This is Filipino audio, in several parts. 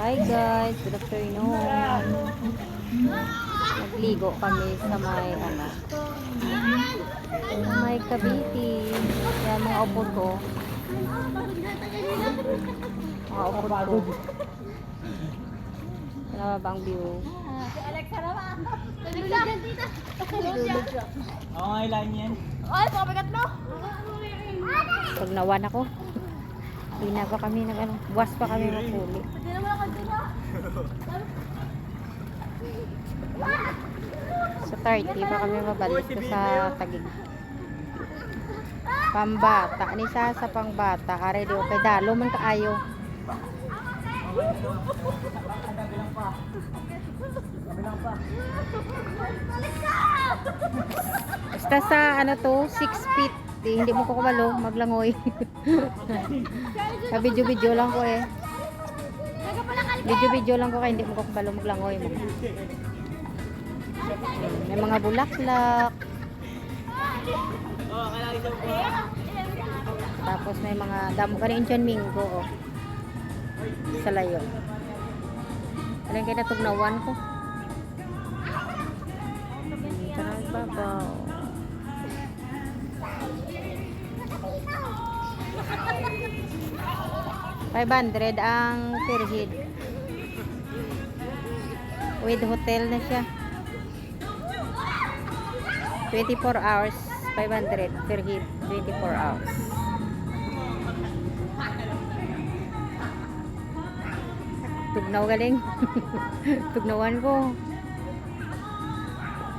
Hi guys, good afternoon. Nagligo kami sa may Cavite. Yan mga upod ko. Mga upod ko. Ano ba ang view? Alexa naman. Oo nga ilan yan. Ay, pakabigat mo. Pag nawan ako. Hina pa kami buwas pa kami magpuli. Hindi naman ako dito. Sa 30 pa kami mabalik sa Taguig. Pambata. Ni sa pangbata. Are di okay dalo man kaayo. Basta sa ano to, 6 feet. Hindi mo ko kabalo, maglangoy. Sa video-video lang ko eh. Video-video lang ko kaya hindi mo ko kabalo, maglangoy mo. May mga bulaklak. Tapos may mga damo ka rin dyan minggo oh. Sa layo. Alam kayo natugnawan ko. Tara babaw. $500 ang per head. With hotel na siya. 24 hours. 500 per head. 24 hours. Tugnaw galing. Tugnawan ko.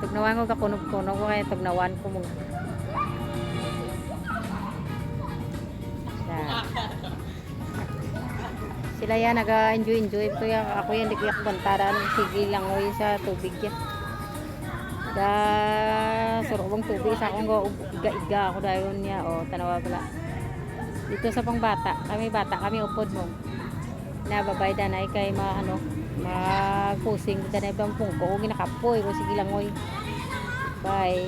Tugnawan ko kakunog-kunog ko kaya tugnawan ko mo. Sila yan naga-enjoy. Ako yan di ko yak bantaran. Sige lang ko sa tubig yan. Surubang tubig sa akong iga-iga ako dahil niya. O tanawa pala. Dito sa pangbata. Kami bata. Kami upod mo. Nababay danay kay magpusing danay bang pungko. Ginakapoy. O sige lang ko. Bye.